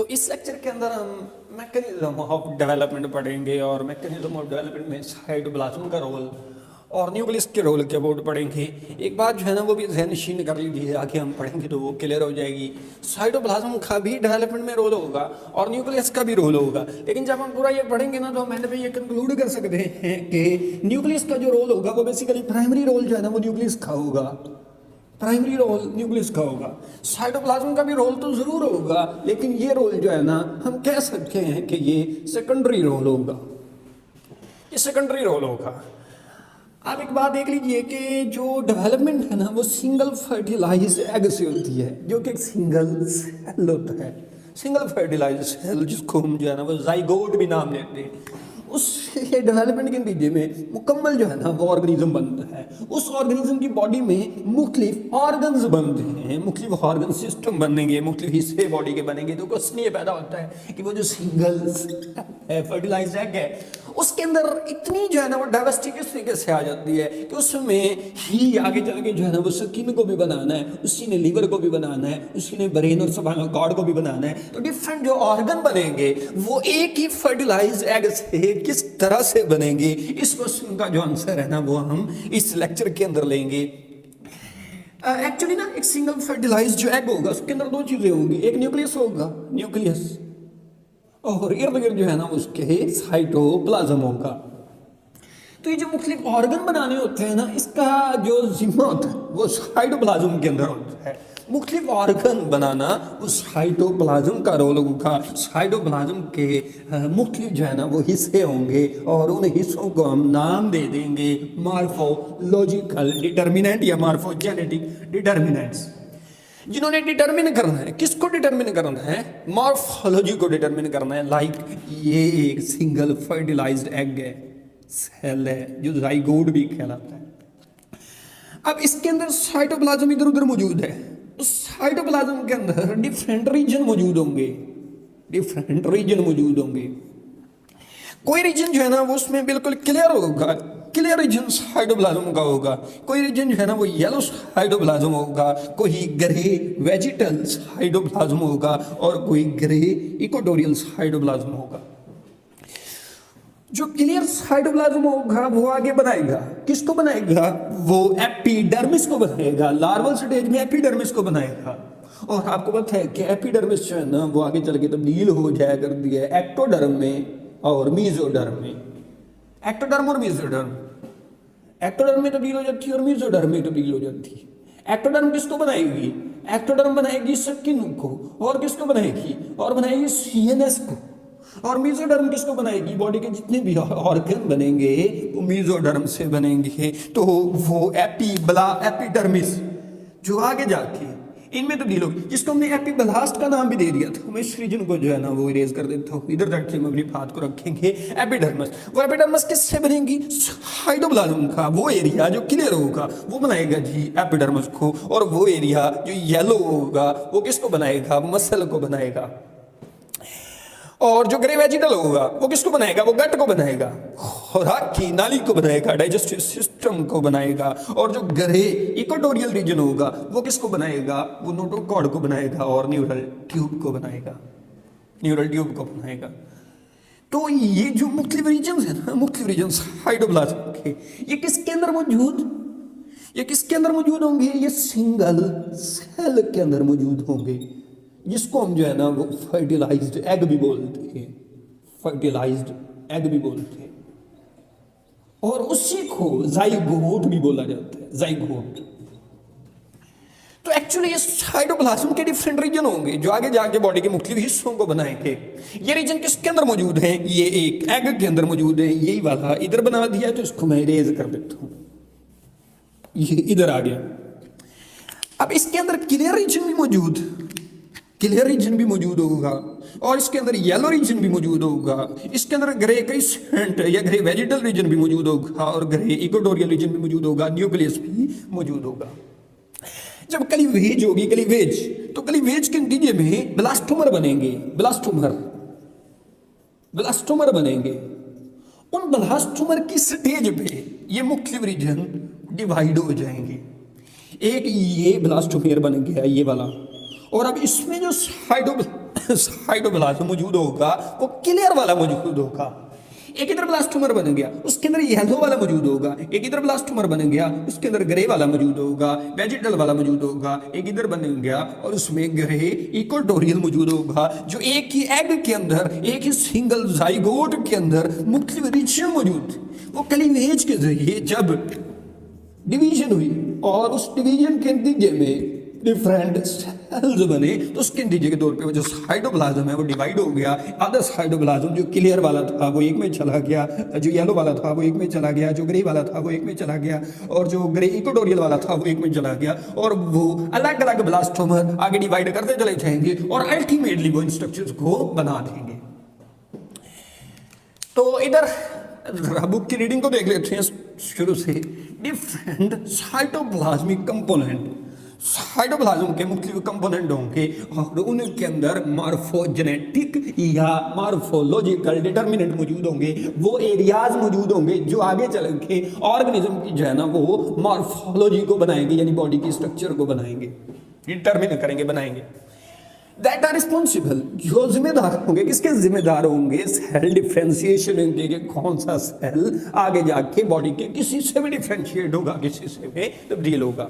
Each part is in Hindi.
तो इस लेक्चर के अंदर हम मैकेनिज्म ऑफ डेवलपमेंट पढ़ेंगे और मैकेनिज्म ऑफ डेवलपमेंट में साइटोप्लाज्म का रोल और न्यूक्लियस के रोल के अबाउट पढ़ेंगे। एक बात जो है ना वो भी ज़हनशीन कर लीजिए, आगे हम पढ़ेंगे तो वो क्लियर हो जाएगी। साइटोप्लाज्म का भी डेवलपमेंट में रोल होगा और न्यूक्लियस का भी रोल होगा, लेकिन जब हम पूरा ये पढ़ेंगे ना तो हम एंड पे ये कंक्लूड कर सकते हैं कि न्यूक्लियस का जो रोल होगा वो बेसिकली प्राइमरी रोल जो है ना वो न्यूक्लियस का होगा, प्राइमरी रोल न्यूक्लियस का होगा। साइटोप्लाज्म का भी रोल तो जरूर होगा, लेकिन ये रोल जो है ना हम कह सकते हैं कि ये सेकेंडरी रोल होगा, ये सेकेंडरी रोल होगा। आप एक बात देख लीजिए कि जो डेवलपमेंट है ना वो सिंगल फर्टिलाइज एग से होती है, जो कि एक सिंगल सेल होता है, सिंगल फर्टिलाइज सेल, जिसको हम जो है ना वो जाइगोट भी नाम देते हैं। उस डेवलपमेंट के नतीजे में मुकम्मल जो है ना वो ऑर्गेनिज्म बनता है। उस ऑर्गेनिज्म की बॉडी में मुख्तलिफ ऑर्गन्स बनते हैं, मुख्तलिफ ऑर्गन सिस्टम बनेंगे, मुख्तलिफ हिस्से बॉडी के बनेंगे। तो क्वेश्चन ये पैदा होता है कि वो जो सिंगल फर्टिलाइज एग है उसके अंदर इतनी जो है ना वो डाइवर्सिटी किस तरीके से आ जाती है कि उसमें ही आगे चल के जो है ना वो स्किन को भी बनाना है, उसी ने लीवर को भी बनाना है, उसी ने ब्रेन और स्पाइनल कॉर्ड को भी बनाना है। तो डिफरेंट जो ऑर्गन बनेंगे वो एक ही फर्टिलाइज एग से किस तरह से बनेंगे, इस क्वेश्चन का जो आंसर है ना वो हम इस लेक्चर के अंदर लेंगे। एक्चुअली ना एक सिंगल फर्टिलाइज जो एग होगा उसके अंदर दो चीजें होंगी, एक न्यूक्लियस होगा, न्यूक्लियस, और इर्द गिर्द जो है ना उसके साइटोप्लाज्म होगा। तो ये जो मुख्तलिफ ऑर्गन बनाने होते हैं ना इसका जो जिम्मा होता है वो साइटोप्लाज्म के अंदर होता है। मुख्तलिफ ऑर्गन बनाना वो साइटोप्लाज्म का रोल होगा। साइटोप्लाज्म के मुख्तलिफ जो है ना वो हिस्से होंगे और उन हिस्सों को हम नाम दे देंगे मॉर्फोलॉजिकल डिटर्मिनेंट या मॉर्फोजेनेटिक डिटर्मिनेंट्स, जिन्होंने डिटरमिन करना है। किसको डिटरमिन करना है? मॉर्फोलॉजी को डिटरमिन करना है। लाइक ये एक सिंगल फर्टिलाइज्ड एग है, सेल है जो जाइगोट भी कहलाता है। अब इसके अंदर साइटोप्लाज्म इधर उधर मौजूद है। उस साइटोप्लाज्म के अंदर डिफरेंट रीजन मौजूद होंगे, डिफरेंट रीजन मौजूद होंगे। कोई रीजन जो है ना वो उसमें बिल्कुल क्लियर होगा, क्लियर रीजन साइटोप्लाज्म का होगा। कोई रीजन जो है ना वो येलो साइटोप्लाज्म होगा, कोई ग्रे वेजिटल साइटोप्लाज्म होगा और कोई ग्रे इक्वेटोरियल साइटोप्लाज्म होगा। जो क्लियर साइटोप्लाज्म होगा वो आगे बनाएगा, किसको बनाएगा? वो एपिडर्मिस को बनाएगा। लार्वल स्टेज में एपिडर्मिस को बनाएगा। और आपको पता है कि एपिडर्मिस जो है ना वो आगे चल के तब्दील हो जाया करती है एक्टोडर्म में और मीजोडर्म में। एक्टोडर्म और मीजोडर्म, एक्टोडर्म में तब्दील हो जाती है और मीजोडर्म में तब्दील हो जाती है। एक्टोडर्म किसको बनाएगी? एक्टोडर्म बनाएगी स्किन को, और किसको बनाएगी? और बनाएगी सीएनएस को। और मीजोडर्म किसको बनाएगी? बॉडी के जितने भी ऑर्गन बनेंगे वो मीजोडर्म से बनेंगे। तो वो एपिडर्मिस जो आगे जाके इनमें तब्दील होगी, जिसको हमने एपिब्लास्ट का नाम भी दे दिया था। मैं इस रीजन को जो है ना वो इरेज कर देता हूँ, इधर तक हम अपनी बात को रखेंगे। एपिडर्मिस, वो एपिडर्मिस किससे बनेगी? साइटोप्लाज्म का वो एरिया जो क्लियर होगा वो बनाएगा जी एपिडर्मिस को, और वो एरिया जो येलो होगा वो किसको बनाएगा? मसल को बनाएगा। और जो ग्रे वेजिटल होगा वो किसको बनाएगा? वो गट को बनाएगा, खुराक की नाली को बनाएगा, डाइजेस्टिव सिस्टम को बनाएगा। और जो ग्रे इक्वेटोरियल रीजन होगा वो किसको बनाएगा? वो नोटोकॉर्ड को बनाएगा और न्यूरल ट्यूब को बनाएगा, न्यूरल ट्यूब को बनाएगा। तो ये जो मुख्तलिफ रीजन है ना, मुख्तलिफ रीजन साइटोप्लाज्म के, ये किसके अंदर मौजूद, ये किसके अंदर मौजूद होंगे? ये सिंगल सेल के अंदर मौजूद होंगे, जिसको हम जो है ना वो फर्टिलाइज्ड एग भी बोलते हैं, फर्टिलाइज्ड एग भी बोलते हैं। और उसी को जाइगोट भी बोला जाता है, जाइगोट। तो एक्चुअली ये साइटोप्लाज्म के डिफरेंट रीजन होंगे जो आगे जाके बॉडी के मुख्तलिफ हिस्सों को बनाएंगे। ये रीजन किसके अंदर मौजूद है? ये एक एग के अंदर मौजूद है। यही वाला इधर बना दिया तो इसको मैं इरेज कर देता हूं, ये इधर आ गया। अब इसके अंदर क्लियर रीजन भी मौजूद, क्लियर रीजन भी मौजूद होगा, और इसके अंदर येलो रीजन भी मौजूद होगा। इसके अंदर ग्रे क्रिसेंट या ग्रे वेजिटल रीजन भी मौजूद होगा और ग्रे इक्वेटोरियल रीजन भी मौजूद होगा, न्यूक्लियस भी मौजूद होगा। जब क्लीवेज होगी, क्लीवेज, तो क्लीवेज के नतीजे में ब्लास्टोमर बनेंगे, ब्लास्टोमर, ब्लास्टोमर बनेंगे। उन ब्लास्टोमर की स्टेज पे ये मुख्तलिफ रीजन डिवाइड हो जाएंगे। एक ये ब्लास्टोमेर बन गया, ये वाला, और अब इसमें जो साइटोप्लाज्म मौजूद होगा वो क्लियर वाला मौजूद होगा। एक इधर ब्लास्टोमर बन गया, उसके अंदर येलो वाला मौजूद होगा। एक इधर ब्लास्टोमर बन गया, उसके अंदर ग्रे वाला मौजूद होगा, वेजिटल वाला मौजूद होगा। एक इधर बन गया और उसमें ग्रे इक्वेटोरियल मौजूद होगा, जो एक ही एग के अंदर, एक ही सिंगल जाइगोट के अंदर मुख्तलिफ रीजन मौजूद। वो क्लीवेज के जरिए जब डिवीजन हुई और उस डिवीजन के नतीजे में डिफरेंट सेल्स बने, तो उसके नतीजे के तौर पे वो जो साइटोप्लाज्म है वो डिवाइड हो गया। आधा साइटोप्लाज्म जो क्लियर वाला था वो एक में चला गया, जो येलो वाला था वो एक में चला गया, जो ग्रे वाला था वो एक में चला गया, और जो ग्रे इक्वेटोरियल वाला था वो एक में चला गया। और वो अलग अलग ब्लास्टोमर आगे डिवाइड करते चले जाएंगे और अल्टीमेटली वो इन स्ट्रक्चर्स को बना देंगे। तो इधर बुक की रीडिंग को देख लेते हैं शुरू से। डिफरेंट साइटोप्लाज्मिक कंपोनेंट, साइटोप्लाज्म के मुख्तलिफ कंपोनेंट होंगे और उनके अंदर मार्फोजेनेटिक या मार्फोलॉजिकल डिटर्मिनेंट मौजूद होंगे। वो एरियाज मौजूद होंगे जो आगे चल के ऑर्गेनिज्म की जो है ना वो मार्फोलॉजी को बनाएंगे, यानी बॉडी की स्ट्रक्चर को बनाएंगे, डिटर्मिन करेंगे, बनाएंगे। दैट आर रिस्पॉन्सिबल, जो जिम्मेदार होंगे, किसके जिम्मेदार होंगे? सेल डिफ्रेंसिएशन के कौन सा सेल आगे जाके बॉडी के किसी से भी डिफ्रेंशिएट होगा, किसी से भी तब्दील होगा।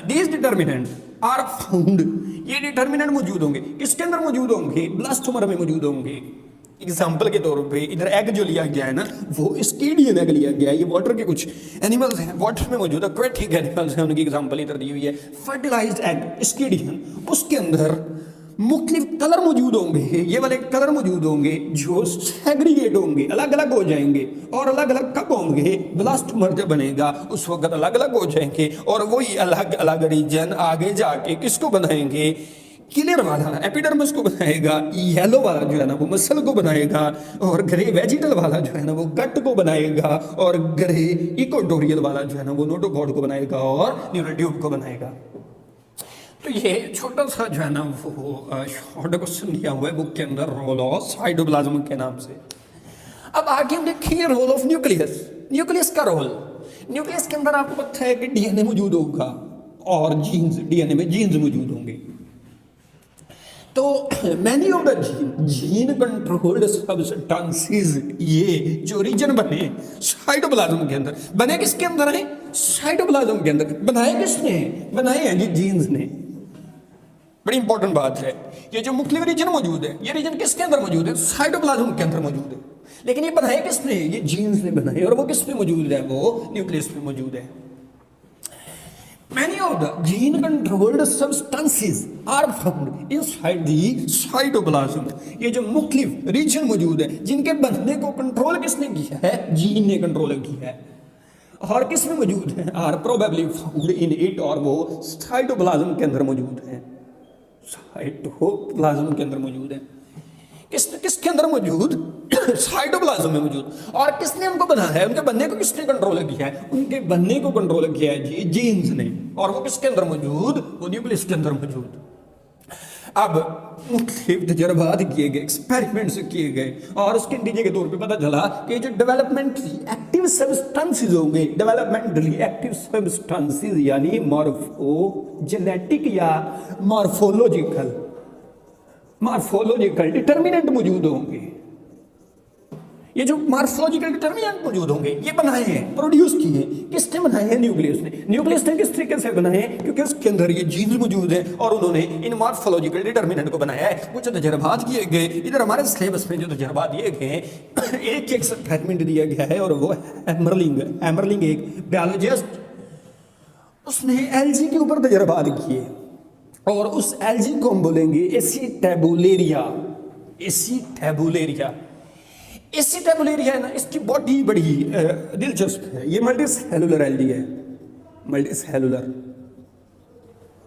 These determinants are found, ये डिटर्मिनेंट मौजूद होंगे, किसके अंदर मौजूद होंगे? ब्लास्टोमर में मौजूद होंगे। एग्जाम्पल के तौर पे इधर एग जो लिया गया है ना वो स्कीडियन एग लिया गया है। ये वाटर के कुछ एनिमल्स हैं, वाटर में मौजूद एक्वेटिक एनिमल्स हैं, उनकी एग्जाम्पल इधर दी हुई है। फर्टिलाइज्ड एग स्कीडियन, उसके अंदर मुख्तलिफ कलर मौजूद होंगे, ये वाले कलर मौजूद होंगे जो सेग्रीगेट होंगे, अलग अलग हो जाएंगे। और अलग अलग कब होंगे? ब्लास्टोमर जब बनेगा उस वक्त अलग अलग हो जाएंगे और वही अलग अलग रीजन आगे जाके किसको बनाएंगे? क्लियर वाला एपिडर्मिस को बनाएगा, येलो वाला जो है ना वो मसल को बनाएगा, और ग्रे वेजिटल वाला जो है ना वो गट को बनाएगा, और ग्रे इक्वेटोरियल वाला जो है ना वो नोटोकॉर्ड को बनाएगा और न्यूरोट्यूब को बनाएगा। तो ये छोटा सा जो है ना वो शॉर्ट क्वेश्चन दिया हुआ है बुक के अंदर, रोल ऑफ साइटोप्लाज्म के नाम से। अब आगे हम देखेंगे रोल ऑफ न्यूक्लियस। न्यूक्लियस का रोल, न्यूक्लियस के अंदर आपको पता है कि डीएनए मौजूद होगा और जीन्स, डीएनए में जीन्स मौजूद होंगे। तो many of the gene controlled substances, ये जो रीजन बने साइटोप्लाज्म के अंदर, बने किसके अंदर है? साइटोप्लाज्म के अंदर। बनाए किसने? बनाए हैं जी जीन्स ने। बड़ी इंपॉर्टेंट बात है, ये जो मुख्तलिफ रीजन मौजूद है, ये रीजन किसके अंदर मौजूद है? साइटोप्लाज्म के अंदर मौजूद है। लेकिन ये बनाए किसने? ये जीन्स ने बनाए, और वो किस में मौजूद है? वो न्यूक्लियस में मौजूद है। Many of the gene controlled substances are found inside the cytoplasm. ये जो मुख्तलिफ रीजन मौजूद है जिनके बनने को कंट्रोल किसने किया है? जीन ने कंट्रोल किया है। और किस में मौजूद है? Are probably found in it, और वो साइटोप्लाज्म के अंदर मौजूद है। साइटोप्लाज्म के अंदर मौजूद है। किसके अंदर मौजूद? साइटोप्लाज्म में मौजूद। और किसने उनको बनाया है? उनके बनने को किसने कंट्रोल किया है? उनके बनने को कंट्रोल किया है जी जीन्स ने। और वो किसके अंदर मौजूद? वो न्यूक्लियस के अंदर मौजूद। अब मुख्तलिफ तजर्बात किए गए, एक्सपेरिमेंट्स किए गए, और उसके नतीजे के तौर पे पता चला कि जो डेवलपमेंटली एक्टिव सब्सटेंसेस होंगे, डेवलपमेंटली एक्टिव सब्सटेंसेस यानी मॉर्फोजेनेटिक या मार्फोलॉजिकल डिटर्मिनेंट मौजूद होंगे। ये जो मार्फोलॉजिकल डिटर्मिनेंट मौजूद होंगे ये बनाए हैं, प्रोड्यूस किए, किसने बनाए हैं? न्यूक्लियस ने। न्यूक्लियस ने किस तरीके से बनाए हैं? क्योंकि उसके अंदर ये जीन्स मौजूद हैं और उन्होंने इन मार्फोलॉजिकल डिटर्मिनेंट को बनाया है। कुछ तजर्बात किए गए, इधर हमारे सिलेबस में जो तजर्बात दिए गए, एक एक्सपेरिमेंट दिया गया है, और वो एमरलिंग एक बायोलॉजिस्ट, उसने एलजी के ऊपर तजर्बात किए, और उस एलजी को हम बोलेंगे एसीटेबुलेरिया। एसीटेबुलेरिया है ना, इसकी बॉडी बड़ी दिलचस्प है। ये मल्टी सेलुलर एलजी है, मल्टी सेलुलर,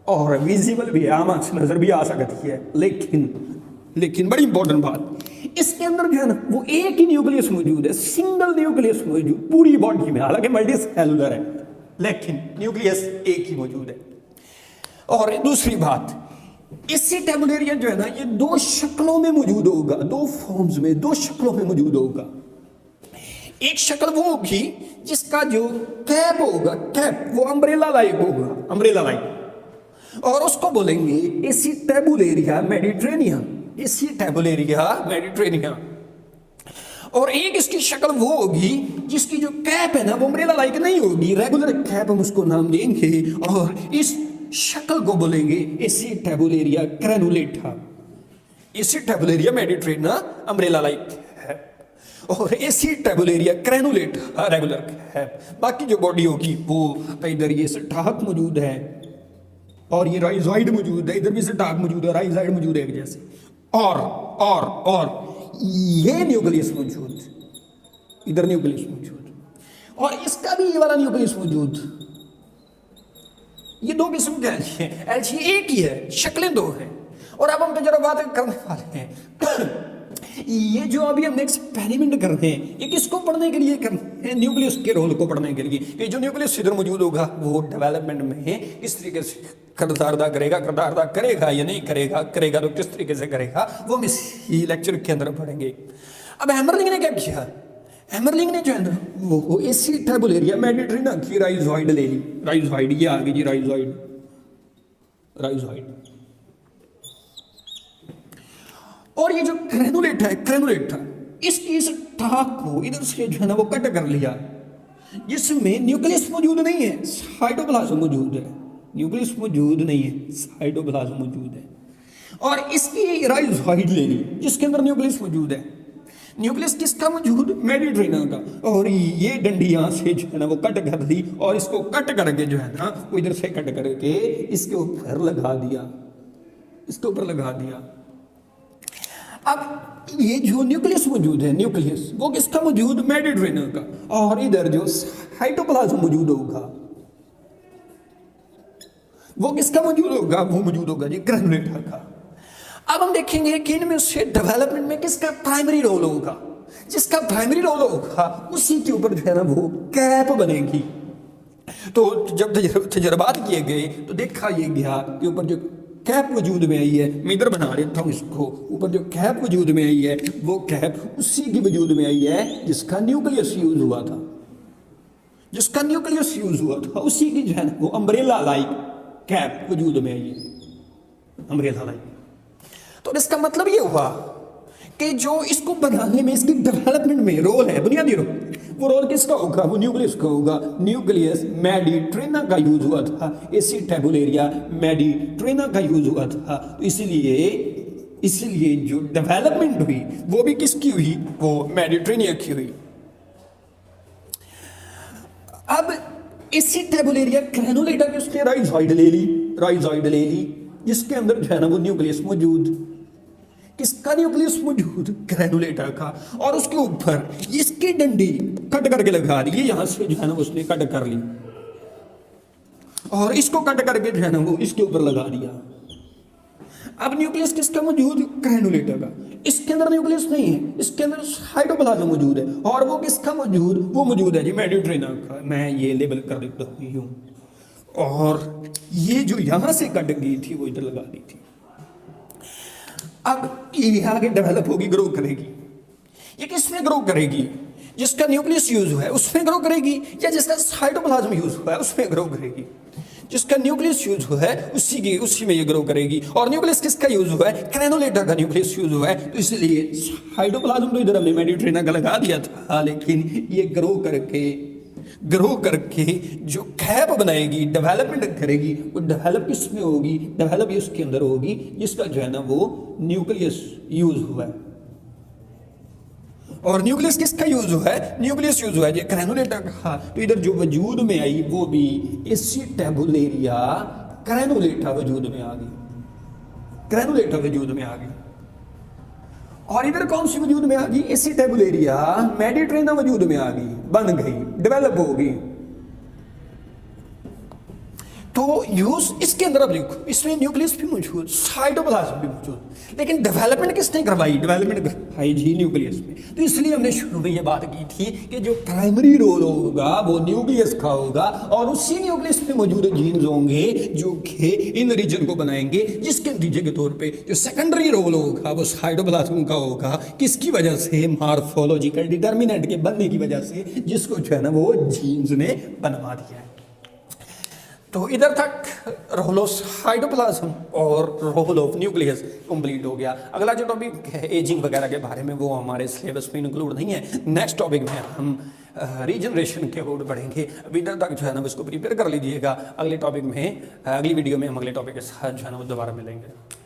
और विजिबल भी है, आम आंख से नजर भी आ सकती है। लेकिन बड़ी इंपॉर्टेंट बात, इसके अंदर जो है ना वो एक ही न्यूक्लियस मौजूद है, सिंगल न्यूक्लियस मौजूद पूरी बॉडी में। हालांकि मल्टी सेलुलर है लेकिन न्यूक्लियस एक ही मौजूद है। और दूसरी बात, एसीटेबुलेरिया जो है ना ये दो शक्लों में मौजूद होगा, दो फॉर्म्स में, दो शक्लों में मौजूद होगा। एक शक्ल वो होगी जिसका जो कैप होगा, कैप वो अम्ब्रेला लाइक होगा, अम्ब्रेला लाइक। और उसको बोलेंगे एसिटाबुलेरिया मेडिटेरेनिया, एसिटाबुलेरिया मेडिटेरेनिया। और एक इसकी शक्ल वो होगी जिसकी जो कैप है ना वो अम्ब्रेला लाइक नहीं होगी, रेगुलर कैप हम उसको नाम देंगे, और इस शक्ल को बोलेंगे एसिटाबुलेरिया ग्रैनुलेटा। एसिटाबुलेरिया मेडिटेरेनिया अम्ब्रेला लाइक है, और एसिटाबुलेरिया ग्रैनुलेटा रेगुलर है। बाकी जो बॉडी होगी वो इधर ये सटाहक मौजूद है और ये राइजॉइड मौजूद है, इधर भी सटाहक मौजूद है, राइजॉइड मौजूद है जैसे, और ये न्यूक्लियस मौजूद, इधर न्यूक्लियस मौजूद, और इसका भी ये वाला न्यूक्लियस मौजूद। ये दो किस्म के एल्ची है, एल्ची एक ही है, शक्लें दो हैं। और अब हम तजुर्बात करने वाले हैं। ये जो अभी हम एक्सपेरिमेंट कर रहे हैं ये किसको पढ़ने के लिए कर रहे हैं? न्यूक्लियस के रोल को पढ़ने के लिए कि जो न्यूक्लियस इधर मौजूद होगा वो डेवलपमेंट में किस तरीके से किरदार अदा करेगा या नहीं करेगा तो किस तरीके से करेगा, वो हम इसी लेक्चर के अंदर पढ़ेंगे। अब हैमरलिंग ने क्या किया? हैमरलिंग ने जो है ना वो एसिटाबुलेरिया मेडिटेरेनिया की राइजॉइड ले ली। राइजॉइड ये आ गई जी, राइजॉइड। और ये जो ग्रैनुलेटा इसकी इस टाक को इधर से जो है ना वो कट कर लिया, जिसमें न्यूक्लियस मौजूद नहीं है, साइटोप्लाज्म मौजूद है। न्यूक्लियस मौजूद नहीं है, साइटोप्लाज्म मौजूद है। और इसकी राइजॉइड ले ली जिसके अंदर न्यूक्लियस मौजूद है। न्यूक्लियस किसका मौजूद? मेडिटेरेनिया का। और ये डंडी यहाँ से जो है ना वो कट कर दी, और इसको कट करके जो है ना वो इधर से कट करके इसके ऊपर लगा दिया, इसके ऊपर लगा दिया। अब ये जो न्यूक्लियस मौजूद है, न्यूक्लियस वो किसका मौजूद? मेडिटेरेनिया का। और इधर जो साइटोप्लाज्म मौजूद होगा वो किसका मौजूद होगा? वो मौजूद होगा जी ग्रैनुलेटा का। अब हम देखेंगे कि इनमें से डेवलपमेंट में किसका प्राइमरी रोल होगा। जिसका प्राइमरी रोल होगा उसी के ऊपर जो है ना वो कैप बनेगी। तो जब तजर्बात किए गए तो देखा ये गया कि ऊपर जो कैप वजूद में आई है, मैं इधर बना लेता हूँ इसको, ऊपर जो कैप वजूद में आई है वो कैप उसी की वजूद में आई है जिसका न्यूक्लियस यूज हुआ था, जिसका न्यूक्लियस यूज हुआ था उसी की जो है ना वो अम्ब्रेला लाइक कैप वजूद में आई है, अम्ब्रेला लाइक। तो इसका मतलब ये हुआ कि जो इसको बनाने में, इसकी डेवलपमेंट में रोल है, बुनियादी रोल, वो रोल किसका होगा? वो न्यूक्लियस का होगा। न्यूक्लियस मेडिटेरेनिया का यूज हुआ था, एसिटाबुलेरिया मेडिटेरेनिया का यूज हुआ था। तो इसलिए जो डेवलपमेंट हुई वो भी किसकी हुई? वो मेडिटेरेनिया की हुई। अब एसिटाबुलेरिया ग्रैनुलेटा की उसने राइजॉइड ले ली, जिसके अंदर जो है ना वो न्यूक्लियस मौजूद, किसका न्यूक्लियस मौजूद? ग्रैनुलेटा का। और उसके ऊपर इसकी डंडी कट करके लगा दी, यहां से जो है ना उसने कट कर ली, और इसको कट करके जो है ना वो इसके ऊपर लगा दिया। अब न्यूक्लियस किसका मौजूद? ग्रैनुलेटा का। इसके अंदर न्यूक्लियस नहीं है, इसके अंदर साइटोप्लाज्म मौजूद है। और वो किसका मौजूद? वो मौजूद है जी मेडिटेरेनिया का। मैं ये लेबल कर देता हूँ। और ये जो यहां से कट गई थी वो इधर लगा दी थी। अब ये आगे डेवलप होगी, ग्रो करेगी। ये किसमें ग्रो करेगी? जिसका न्यूक्लियस यूज हुआ है उसमें ग्रो करेगी, या जिसका साइटोप्लाज्म यूज हुआ है उसमें ग्रो करेगी? जिसका न्यूक्लियस यूज हुआ है उसी में ये ग्रो करेगी। और न्यूक्लियस किसका यूज हुआ है? ग्रैनुलेटा का न्यूक्लियस यूज हुआ है। तो इसलिए साइटोप्लाज्म तो इधर हमने मेडिटेरेनिया का लगा दिया था, लेकिन ये ग्रो करके जो कैप बनाएगी, डेवलपमेंट करेगी, वो डेवलप किसमें होगी? डेवलप उसके अंदर होगी जिसका जो है ना वो न्यूक्लियस यूज हुआ है। और न्यूक्लियस किसका यूज हुआ है? न्यूक्लियस यूज हुआ है ग्रैनुलेटा का। तो इधर जो वजूद में आई वो भी एसिटाबुलेरिया ग्रैनुलेटा वजूद में आ गई। और इधर कौन सी वजूद में आ गई? एसिटाबुलेरिया मेडिटेरेनिया वजूद में आ गई, बन गई, डेवलप हो गई। तो यूज इसके अंदर अब देखो, इसमें न्यूक्लियस भी मौजूद, साइटोप्लाज्म भी मौजूद, लेकिन डेवलपमेंट किसने करवाई? डेवलपमेंट करवाई जी न्यूक्लियस में। तो इसलिए हमने शुरू में ये बात की थी कि जो प्राइमरी रोल होगा वो न्यूक्लियस का होगा, और उसी न्यूक्लियस में मौजूद जीन्स होंगे जो कि इन रीजन को बनाएंगे, जिसके नतीजे के तौर पे जो सेकेंडरी रोल होगा वो साइटोप्लाज्म का होगा। किसकी वजह से? मॉर्फोलॉजिकल डिटर्मिनेंट के बनने की वजह से, जिसको जो है ना वो जीन्स ने बनवा दिया है। तो इधर तक रोल ऑफ साइटोप्लाज्म और रोल ऑफ न्यूक्लियस कंप्लीट हो गया। अगला जो टॉपिक है एजिंग वगैरह के बारे में वो हमारे सिलेबस में इंक्लूड नहीं है। नेक्स्ट टॉपिक में हम रीजनरेशन के अबाउट पढ़ेंगे। अभी इधर तक जो है ना उसको प्रिपेयर कर लीजिएगा। अगले टॉपिक में अगली वीडियो में हम अगले टॉपिक के साथ जो है ना वो दोबारा मिलेंगे।